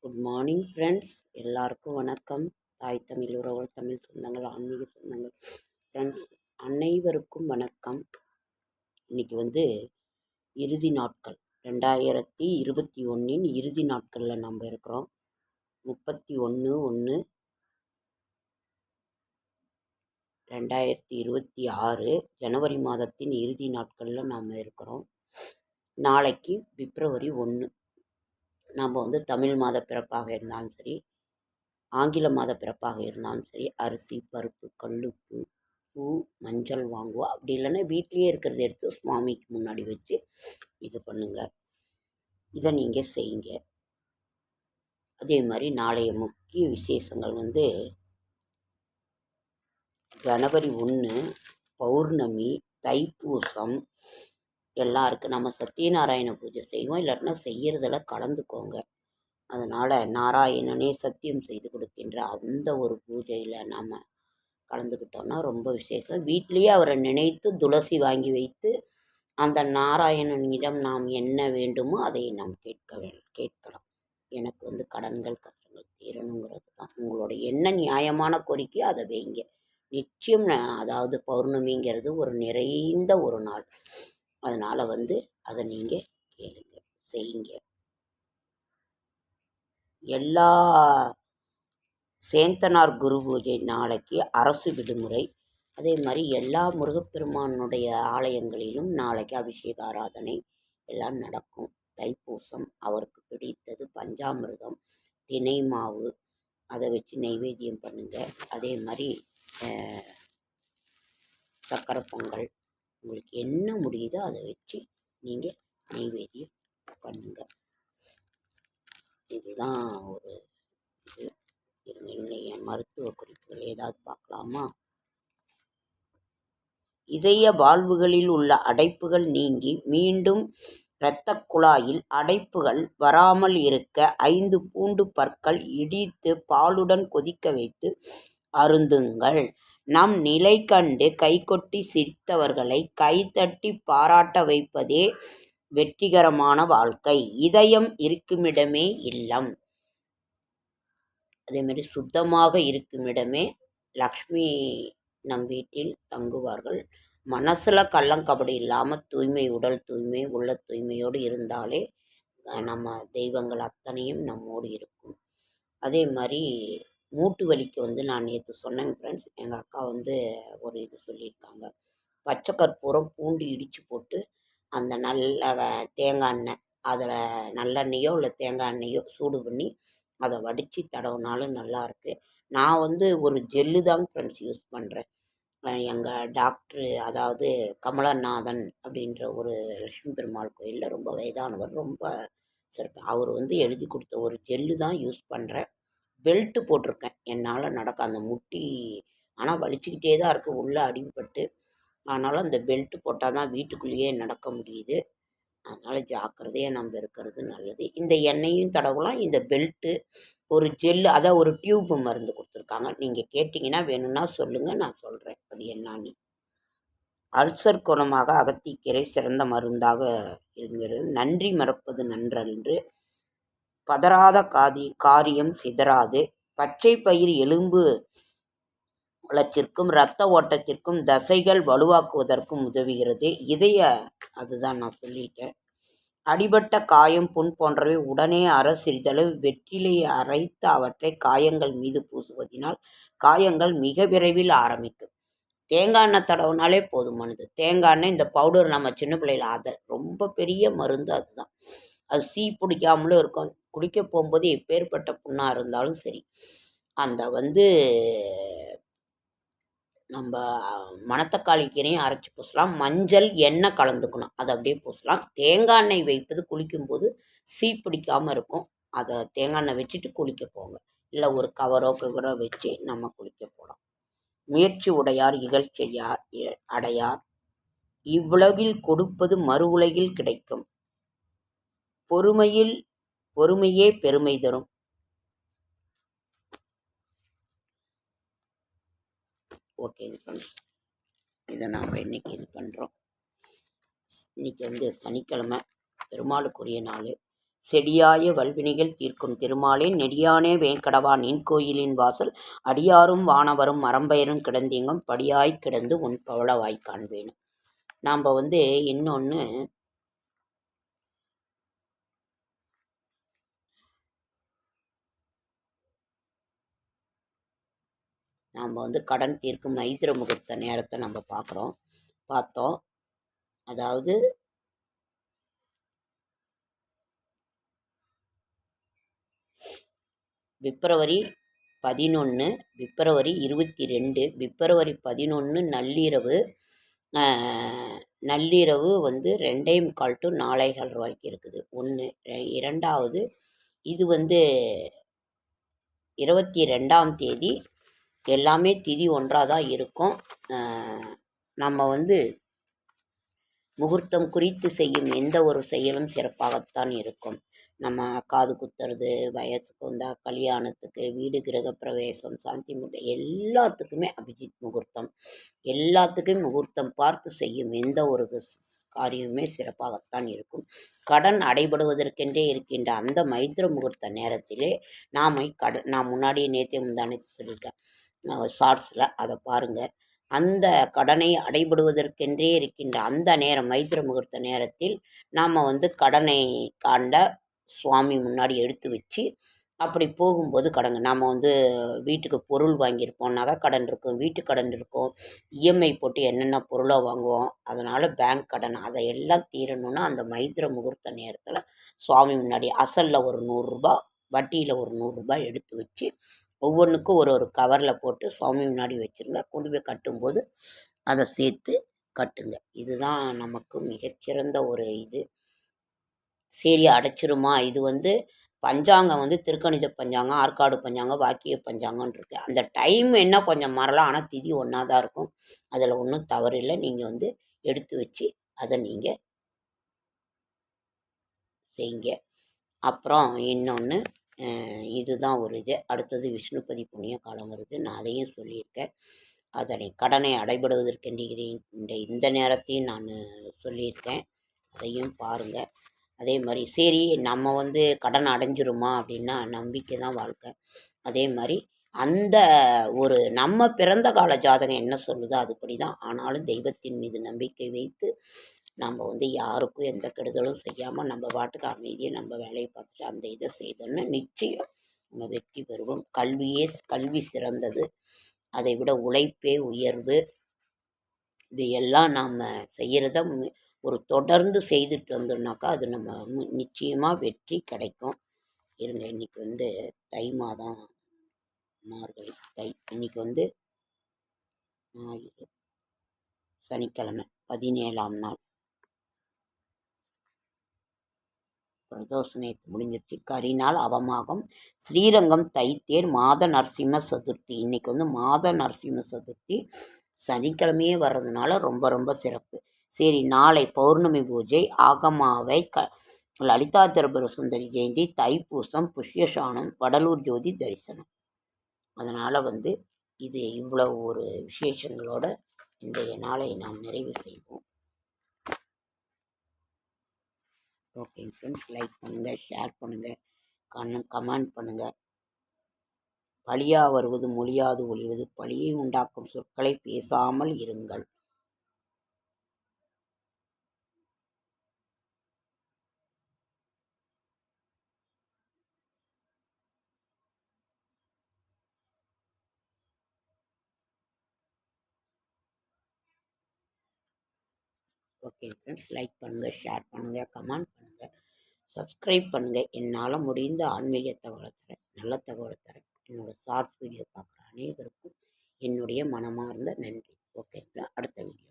Good morning friends, எல்லாருக்கும் வணக்கம். தாய் தமிழ் உறவுகள், தமிழ் சொந்தங்கள், ஆன்மீக சொந்தங்கள் ஃப்ரெண்ட்ஸ் அனைவருக்கும் வணக்கம். இன்றைக்கி இறுதி நாட்கள் 2021 இறுதி நாட்களில் நம்ம இருக்கிறோம். 31/1/2026 ஜனவரி மாதத்தின் இறுதி நாட்களில் நாம் இருக்கிறோம். நாளைக்கு பிப்ரவரி 1. நம்ம தமிழ் மாத பிறப்பாக இருந்தாலும் சரி, ஆங்கில மாத பிறப்பாக இருந்தாலும் சரி, அரிசி, பருப்பு, கல்லுப்பு, பூ, மஞ்சள் வாங்குவோம். அப்படி இல்லைன்னா வீட்லேயே இருக்கிறத எடுத்து சுவாமிக்கு முன்னாடி வச்சு இது பண்ணுங்க. இதை நீங்கள் செய்யுங்க. அதே மாதிரி நாளைய முக்கிய விசேஷங்கள் ஜனவரி 1 பௌர்ணமி, தைப்பூசம் எல்லாம் இருக்குது. நம்ம சத்யநாராயண பூஜை செய்வோம். இல்லாட்டினா செய்கிறதில் கலந்துக்கோங்க. அதனால் நாராயணனே சத்தியம் செய்து கொடுக்கின்ற அந்த ஒரு பூஜையில் நாம் கலந்துக்கிட்டோன்னா ரொம்ப விசேஷம். வீட்டிலேயே அவரை நினைத்து துளசி வாங்கி வைத்து அந்த நாராயணனிடம் நாம் என்ன வேண்டுமோ அதை நாம் கேட்கலாம். எனக்கு கடன்கள் கஷ்டங்கள் தீரணுங்கிறது தான். உங்களோட என்ன நியாயமான கோரிக்கையோ அதை வைங்க. நிச்சயம் அதாவது பௌர்ணமிங்கிறது ஒரு நிறைந்த ஒரு நாள். அதனால் அதை நீங்கள் கேளுங்க, செய்யுங்க. எல்லா சேந்தனார் குரு பூஜை நாளைக்கு அரசு விடுமுறை. அதே மாதிரி எல்லா முருகப்பெருமானுடைய ஆலயங்களிலும் நாளைக்கு அபிஷேக ஆராதனை எல்லாம் நடக்கும். தைப்பூசம் அவருக்கு பிடித்தது பஞ்சாமிர்தம், தினை மாவு, அதை வச்சு நைவேத்தியம் பண்ணுங்கள். அதே மாதிரி சக்கரை பொங்கல், உங்களுக்கு என்ன முடியுதோ அதை வச்சு நீங்கள் நைவேத்தியம் பண்ணுங்கள். இதுதான் ஒரு இது. இன்னைய மருத்துவ குறிப்புகள் ஏதாவது பார்க்கலாமா? இதய வாழ்வுகளில் உள்ள அடைப்புகள் நீங்கி மீண்டும் இரத்த குழாயில் அடைப்புகள் வராமல் இருக்க 5 பூண்டு பற்கள் இடித்து பாலுடன் கொதிக்க வைத்து அருந்துங்கள். நம் நிலை கண்டு கைகொட்டி சிரித்தவர்களை கைதட்டி பாராட்ட வைப்பதே வெற்றிகரமான வாழ்க்கை. இதயம் இருக்குமிடமே இல்லம். அதேமாதிரி சுத்தமாக இருக்குமிடமே லக்ஷ்மி நம் வீட்டில் தங்குவார்கள். மனசில் கள்ளங்கபடி இல்லாமல் தூய்மை, உடல் தூய்மை, உள்ள தூய்மையோடு இருந்தாலே நம்ம தெய்வங்கள் அத்தனையும் நம்மோடு இருக்கும். அதே மாதிரி மூட்டு வலிக்கு நான் நேற்று சொன்னேங்க ஃப்ரெண்ட்ஸ். எங்கள் அக்கா ஒரு இது சொல்லியிருக்காங்க. பச்சை கற்பூரம், பூண்டு இடித்து போட்டு அந்த நல்ல தேங்காய் எண்ணெய், அதில் நல்லெண்ணெயோ இல்லை தேங்காய் எண்ணெயோ சூடு பண்ணி அதை வடித்து தடவினாலும் நல்லாயிருக்கு. நான் ஒரு ஜெல்லு தாங்க ஃப்ரெண்ட்ஸ் யூஸ் பண்ணுறேன். எங்கள் டாக்டரு, அதாவது கமலநாதன் அப்படின்ற ஒரு லட்சுமி பெருமாள் கோயிலில் ரொம்ப வயதானவர், ரொம்ப சிறப்பு. அவர் எழுதி கொடுத்த ஒரு ஜெல்லு தான் யூஸ் பண்ணுறேன். பெல்ட்டு போட்டிருக்கேன். என்னால் நடக்க அந்த முட்டி ஆனால் வலிச்சுக்கிட்டே தான் இருக்குது உள்ளே அடிபட்டு. ஆனாலும் அந்த பெல்ட்டு போட்டால் தான் வீட்டுக்குள்ளேயே நடக்க முடியுது. அதனால் ஜாக்கிரதையாக நம்ம இருக்கிறது நல்லது. இந்த எண்ணெயும் தடவலாம். இந்த பெல்ட்டு, ஒரு ஜெல்லு, அதான் ஒரு டியூப்பு மருந்து கொடுத்துருக்காங்க. நீங்கள் கேட்டிங்கன்னா வேணும்னா சொல்லுங்கள், நான் சொல்கிறேன் அது என்னான்னு. அல்சர் குணமாக அகத்திக்கீரை சிறந்த மருந்தாக இருக்கிறது. நன்றி மறப்பது நன்றன்று. பதறாத காரியம் சிதறாது. பச்சை பயிர் எலும்பு வளர்ச்சிக்கும் இரத்த ஓட்டத்திற்கும் தசைகள் வலுவாக்குவதற்கும் உதவுகிறது. அதுதான் நான் சொல்லிட்டேன். அடிபட்ட காயம், புண் போன்றவை உடனே சிறிதளவு வெற்றிலையை அரைத்து அவற்றை காயங்கள் மீது பூசுவதினால் காயங்கள் மிக விரைவில் ஆரம்பிக்கும். தேங்காய் எண்ணெய் தடவுனாலே போதுமானது. தேங்காய் எண்ணெய், இந்த பவுடர் நம்ம சின்ன பிள்ளைகள், அதை ரொம்ப பெரிய மருந்து. அதுதான். அது பிடிக்காமலும் இருக்கும். குடிக்க போகும்போது எப்பேற்பட்ட புண்ணாக இருந்தாலும் சரி, அந்த நம்ம மணத்தக்காளி கீரையும் அரைச்சி பூசலாம். மஞ்சள் எண்ணெய் கலந்துக்கணும், அதை அப்படியே பூசலாம். தேங்காய் எண்ணெய் வைப்பது குளிக்கும்போது பிடிக்காமல் இருக்கும். அதை தேங்காய் எண்ணெய் வச்சுட்டு குளிக்க போங்க. இல்லை ஒரு கவரோ வச்சு நம்ம குளிக்க போகலாம். முயற்சி உடையார் இகழ்ச்சியார் அடையார். இவ்வுலகில் கொடுப்பது மறு உலகில் கிடைக்கும். பொறுமையே பெருமை தரும். ஓகேங்க ஃப்ரெண்ட்ஸ், இதை நாம் இன்றைக்கி இது பண்ணுறோம். இன்றைக்கி சனிக்கிழமை, பெருமாளுக்குரிய நாள். செடியாய வல்வினைகள் தீர்க்கும் திருமாலே நெடியானே வேங்கடவா நின் கோயிலின் வாசல் அடியாரும் வானவரும் மரம்பெயரும் கிடந்தீங்கும் படியாய் கிடந்து உன் பவளவாய் காண்பேனும். நாம் இன்னொன்று நாம் கடன் தீர்க்கும் மைத்திர முகூர்த்த நேரத்தை நம்ம பார்த்தோம். அதாவது பிப்ரவரி 11, பிப்ரவரி 22, பிப்ரவரி 11 நள்ளிரவு 2:45 to 4:15 வரைக்கும் இருக்குது. ஒன்று. இரண்டாவது இது 22ஆம் தேதி எல்லாமே திதி ஒன்றாக தான் இருக்கும். நம்ம முகூர்த்தம் குறித்து செய்யும் எந்த ஒரு செயலும் சிறப்பாகத்தான் இருக்கும். நம்ம காது குத்துறது, வயசுக்கு வந்தால் கல்யாணத்துக்கு, வீடு கிரகப்பிரவேசம், சாந்தி முட்டை எல்லாத்துக்குமே அபிஜித் முகூர்த்தம். எல்லாத்துக்கும் முகூர்த்தம் பார்த்து செய்யும் எந்த ஒரு காரியமே சிறப்பாகத்தான் இருக்கும். கடன் அடைபடுவதற்கென்றே இருக்கின்ற அந்த மைத்திர முகூர்த்த நேரத்திலே நான் முன்னாடியே நேற்று முந்தானே சொல்லியிருக்கேன் ஷார்ட்ஸில், அதை பாருங்கள். அந்த கடனை அடைபடுவதற்கென்றே இருக்கின்ற அந்த நேரம் மைத்திர முகூர்த்த நேரத்தில் நாம் கடனை காண்ட சுவாமி முன்னாடி எடுத்து வச்சு அப்படி போகும்போது கடங்க நாம் வீட்டுக்கு பொருள் வாங்கியிருப்போம், நகை கடன் இருக்கும், வீட்டு கடன் இருக்கும், இஎம்ஐ போட்டு என்னென்ன பொருளை வாங்குவோம். அதனால் பேங்க் கடன் அதையெல்லாம் தீரணுன்னா அந்த மைத்திர முகூர்த்த நேரத்தில் சுவாமி முன்னாடி அசலில் ஒரு 100 ரூபா, வட்டியில் ஒரு 100 ரூபாய் எடுத்து வச்சு ஒவ்வொன்றுக்கும் ஒரு கவரில் போட்டு சுவாமி முன்னாடி வச்சுருங்க. கொண்டு போய் கட்டும்போது அதை சேர்த்து கட்டுங்க. இதுதான் நமக்கு மிகச்சிறந்த ஒரு இது. சரி அடைச்சிருமா? இது பஞ்சாங்கம் திருக்கணித பஞ்சாங்கம், ஆற்காடு பஞ்சாங்கம், வாக்கிய பஞ்சாங்கன்னு இருக்குது. அந்த டைம் என்ன கொஞ்சம் மாறலாம், ஆனால் திதி ஒன்றா தான் இருக்கும். அதில் ஒன்றும் தவறு இல்லை. நீங்கள் எடுத்து வச்சு அதை நீங்கள் செய்யுங்க. அப்புறம் இன்னொன்று இதுதான் ஒரு இது. அடுத்தது விஷ்ணுபதி புண்ணிய காலம் வருது. நான் அதையும் சொல்லியிருக்கேன். கடனை அடைபடுவதற்கென்ற இந்த நேரத்தையும் நான் சொல்லியிருக்கேன். அதையும் பாருங்கள். அதே மாதிரி சரி நம்ம கடன் அடைஞ்சிருமா அப்படின்னா நம்பிக்கை தான் வாழ்க்கை. அதே மாதிரி அந்த ஒரு நம்ம பிறந்த கால ஜாதகம் என்ன சொல்லுதோ அதுபடி தான். ஆனாலும் தெய்வத்தின் மீது நம்பிக்கை வைத்து நம்ம யாருக்கும் எந்த கெடுதலும் செய்யாமல் நம்ம பாட்டுக்கு அமைதியை நம்ம வேலையை பார்த்துட்டு அந்த இதை செய்தோன்னா நிச்சயம் நம்ம வெற்றி பெறுவோம். கல்வி சிறந்தது, அதை விட உழைப்பே உயர்வு. இதையெல்லாம் நாம் செய்கிறத ஒரு தொடர்ந்து செய்துட்டு வந்தோம்னாக்கா அது நம்ம நிச்சயமாக வெற்றி கிடைக்கும். இருங்க, இன்றைக்கி தை மாதம், மார்கழி, தை. இன்றைக்கி ஞாயிறு, சனிக்கிழமை, 17ஆம் நாள். பிரதோஷம் நேற்று முடிஞ்சிருச்சு. கரிநாள் அவமாகம். ஸ்ரீரங்கம் தைத்தேர் மாத நரசிம்ம சதுர்த்தி. இன்றைக்கி மாத நரசிம்ம சதுர்த்தி சனிக்கிழமையே வர்றதுனால ரொம்ப ரொம்ப சிறப்பு. சரி, நாளை பௌர்ணமி பூஜை, ஆகமாவை, லலிதா திரிபுர சுந்தரி ஜெயந்தி, தைப்பூசம், புஷ்யசானம், வடலூர் ஜோதி தரிசனம். அதனால் இது இவ்வளவு ஒரு விசேஷங்களோட இன்றைய நாளை நாம் நிறைவு செய்வோம். ஓகே ஃப்ரெண்ட்ஸ், லைக் பண்ணுங்கள், ஷேர் பண்ணுங்கள், கமெண்ட் பண்ணுங்கள். பழியா வருவது மொழியாது ஒழிவது, பழியை உண்டாக்கும் சொற்களை பேசாமல் இருங்கள். ஓகே ஃப்ரெண்ட்ஸ், லைக் பண்ணுங்கள், ஷேர் பண்ணுங்கள், கமெண்ட் பண்ணுங்கள், சப்ஸ்கிரைப் பண்ணுங்கள். என்னால் முடிந்த ஆன்மீக தகவலை தரேன், நல்ல தகவலை தரேன். என்னோடய ஷார்ட்ஸ் வீடியோ பார்க்குற அனைவருக்கும் என்னுடைய மனமார்ந்த நன்றி. ஓகே, அடுத்த வீடியோ.